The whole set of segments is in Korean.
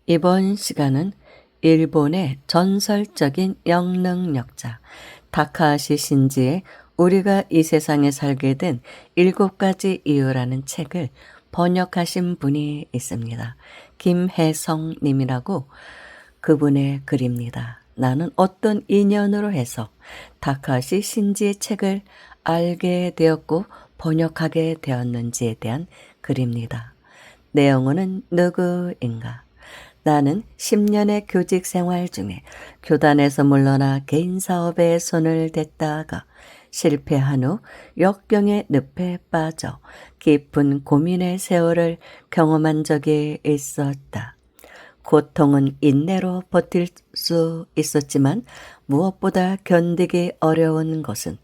이번 시간은 일본의 전설적인 영능력자 다카하시 신지의 우리가 이 세상에 살게 된 7가지 이유라는 책을 번역하신 분이 있습니다. 김혜성 님이라고 그분의 글입니다. 나는 어떤 인연으로 해서 다카하시 신지의 책을 알게 되었고 번역하게 되었는지에 대한 글입니다. 내용은 누구인가? 나는 10년의 교직 생활 중에 교단에서 물러나 개인 사업에 손을 댔다가 실패한 후 역경의 늪에 빠져 깊은 고민의 세월을 경험한 적이 있었다. 고통은 인내로 버틸 수 있었지만 무엇보다 견디기 어려운 것은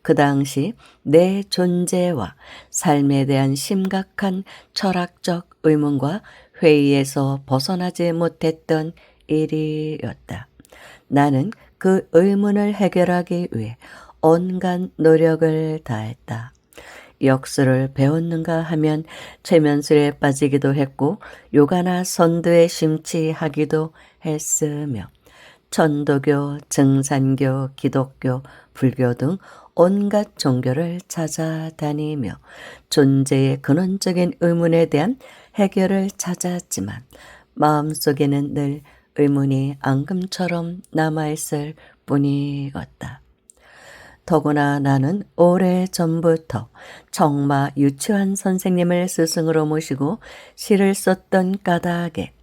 그 당시 내 존재와 삶에 대한 심각한 철학적 의문과 회의에서 벗어나지 못했던 일이었다. 나는 그 의문을 해결하기 위해 온갖 노력을 다했다. 역수를 배웠는가 하면 최면술에 빠지기도 했고 요가나 선도에 심취하기도 했으며 천도교, 증산교, 기독교, 불교 등 온갖 종교를 찾아다니며 존재의 근원적인 의문에 대한 해결을 찾았지만 마음속에는 늘 의문이 앙금처럼 남아있을 뿐이었다. 더구나 나는 오래전부터 정마 유치환 선생님을 스승으로 모시고 시를 썼던 까닭에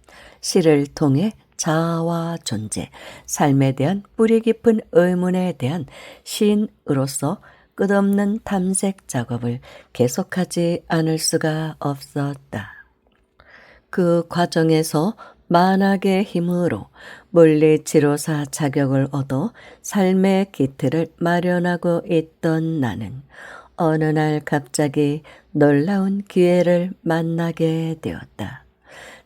시를 통해 자아와 존재, 삶에 대한 뿌리 깊은 의문에 대한 시인으로서 끝없는 탐색 작업을 계속하지 않을 수가 없었다. 그 과정에서 만학의 힘으로 물리치료사 자격을 얻어 삶의 기틀을 마련하고 있던 나는 어느 날 갑자기 놀라운 기회를 만나게 되었다.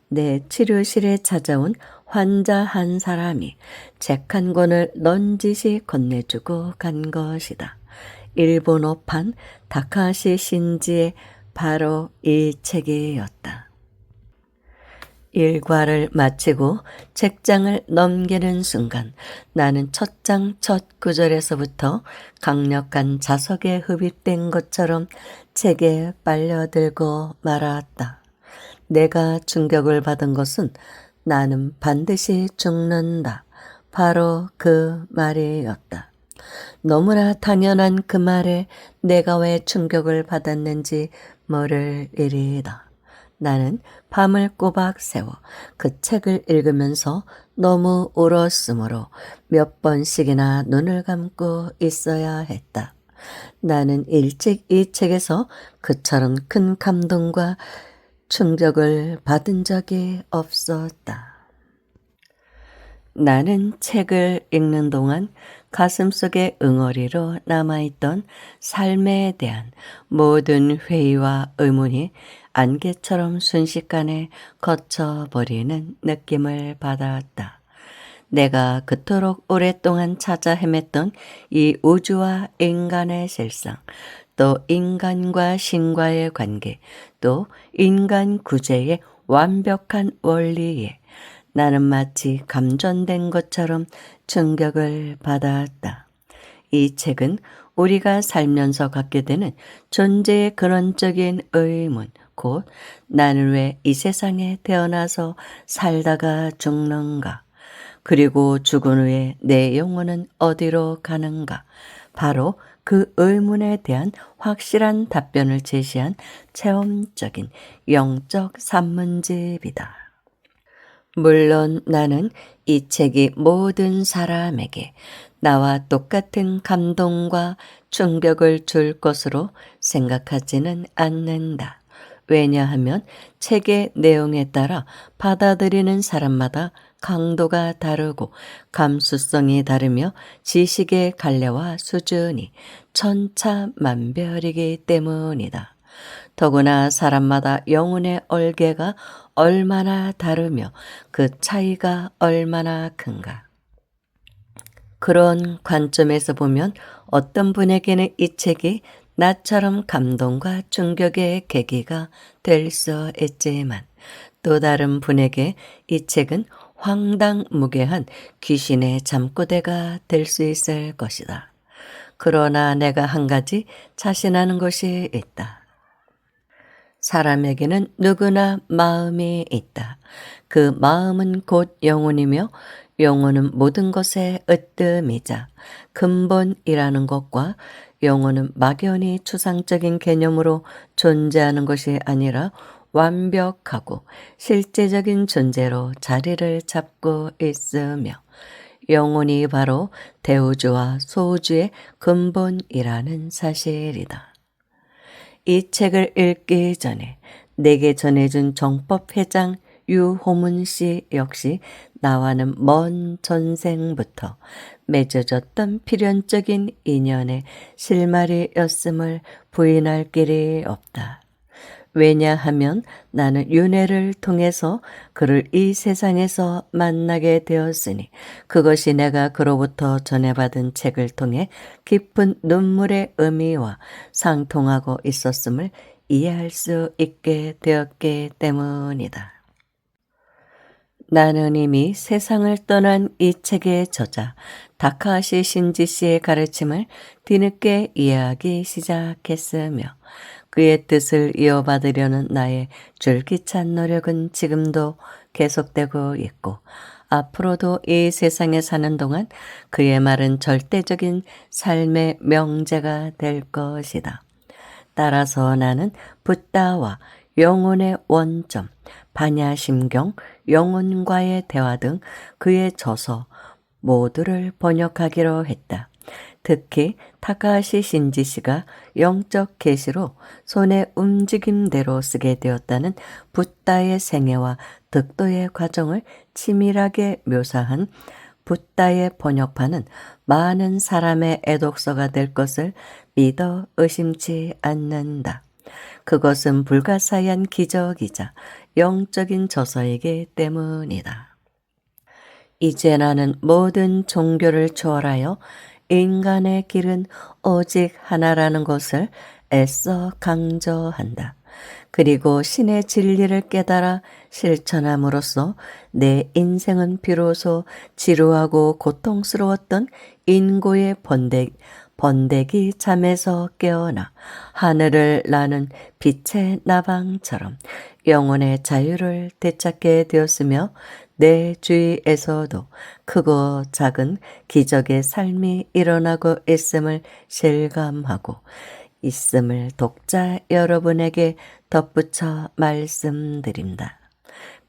내 치료실에 찾아온 환자 한 사람이 책 한 권을 넌지시 건네주고 간 것이다. 일본어판 다카하시 신지의 바로 이 책이었다. 일과를 마치고 책장을 넘기는 순간 나는 첫 장 첫 구절에서부터 강력한 자석에 흡입된 것처럼 책에 빨려들고 말았다. 내가 충격을 받은 것은 나는 반드시 죽는다. 바로 그 말이었다. 너무나 당연한 그 말에 내가 왜 충격을 받았는지 모를 일이다. 나는 밤을 꼬박 새워 그 책을 읽으면서 너무 울었으므로 몇 번씩이나 눈을 감고 있어야 했다. 나는 일찍 이 책에서 그처럼 큰 감동과 충격을 받은 적이 없었다. 나는 책을 읽는 동안 가슴속에 응어리로 남아있던 삶에 대한 모든 회의와 의문이 안개처럼 순식간에 거쳐버리는 느낌을 받았다. 내가 그토록 오랫동안 찾아 헤맸던 이 우주와 인간의 실상, 또 인간과 신과의 관계, 또 인간 구제의 완벽한 원리에 나는 마치 감전된 것처럼 충격을 받았다. 이 책은 우리가 살면서 갖게 되는 존재의 근원적인 의문, 곧 나는 왜 이 세상에 태어나서 살다가 죽는가? 그리고 죽은 후에 내 영혼은 어디로 가는가? 바로 그 의문에 대한 확실한 답변을 제시한 체험적인 영적 산문집이다. 물론 나는 이 책이 모든 사람에게 나와 똑같은 감동과 충격을 줄 것으로 생각하지는 않는다. 왜냐하면 책의 내용에 따라 받아들이는 사람마다 강도가 다르고 감수성이 다르며 지식의 갈래와 수준이 천차만별이기 때문이다. 더구나 사람마다 영혼의 얼개가 얼마나 다르며 그 차이가 얼마나 큰가. 그런 관점에서 보면 어떤 분에게는 이 책이 나처럼 감동과 충격의 계기가 될 수 있지만 또 다른 분에게 이 책은 황당무계한 귀신의 잠꼬대가 될 수 있을 것이다. 그러나 내가 한 가지 자신하는 것이 있다. 사람에게는 누구나 마음이 있다. 그 마음은 곧 영혼이며 영혼은 모든 것의 으뜸이자 근본이라는 것과 영혼은 막연히 추상적인 개념으로 존재하는 것이 아니라 완벽하고 실제적인 존재로 자리를 잡고 있으며 영혼이 바로 대우주와 소우주의 근본이라는 사실이다. 이 책을 읽기 전에 내게 전해준 정법회장 유호문 씨 역시 나와는 먼 전생부터 맺어졌던 필연적인 인연의 실마리였음을 부인할 길이 없다. 왜냐하면 나는 윤회를 통해서 그를 이 세상에서 만나게 되었으니 그것이 내가 그로부터 전해받은 책을 통해 깊은 눈물의 의미와 상통하고 있었음을 이해할 수 있게 되었기 때문이다. 나는 이미 세상을 떠난 이 책의 저자 다카하시 신지 씨의 가르침을 뒤늦게 이해하기 시작했으며 그의 뜻을 이어받으려는 나의 줄기찬 노력은 지금도 계속되고 있고 앞으로도 이 세상에 사는 동안 그의 말은 절대적인 삶의 명제가 될 것이다. 따라서 나는 붓다와 영혼의 원점, 반야심경, 영혼과의 대화 등 그의 저서 모두를 번역하기로 했다. 특히 타카하시 신지 씨가 영적 계시로 손의 움직임대로 쓰게 되었다는 붓다의 생애와 득도의 과정을 치밀하게 묘사한 붓다의 번역판은 많은 사람의 애독서가 될 것을 믿어 의심치 않는다. 그것은 불가사의한 기적이자 영적인 저서이기 때문이다. 이제 나는 모든 종교를 초월하여 인간의 길은 오직 하나라는 것을 애써 강조한다. 그리고 신의 진리를 깨달아 실천함으로써 내 인생은 비로소 지루하고 고통스러웠던 인고의 번데기 잠에서 깨어나 하늘을 나는 빛의 나방처럼 영혼의 자유를 되찾게 되었으며 내 주위에서도 크고 작은 기적의 삶이 일어나고 있음을 실감하고 있음을 독자 여러분에게 덧붙여 말씀드립니다.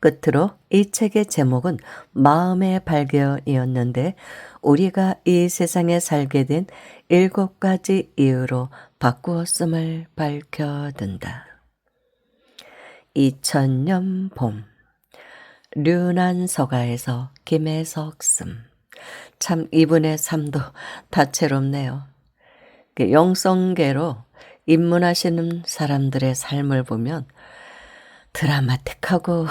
끝으로 이 책의 제목은 마음의 발견이었는데 우리가 이 세상에 살게 된 7가지 이유로 바꾸었음을 밝혀둔다. 2000년 봄 류난서가에서 김혜석 씀. 참 이분의 삶도 다채롭네요. 영성계로 입문하시는 사람들의 삶을 보면 드라마틱하고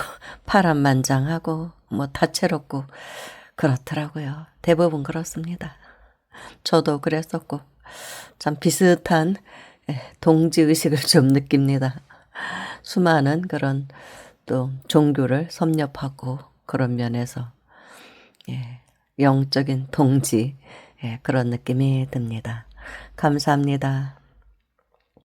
파란만장하고 다채롭고 그렇더라고요. 대부분 그렇습니다. 저도 그랬었고 참 비슷한 동지의식을 좀 느낍니다. 수많은 그런 또 종교를 섭렵하고 그런 면에서 영적인 동지 그런 느낌이 듭니다. 감사합니다.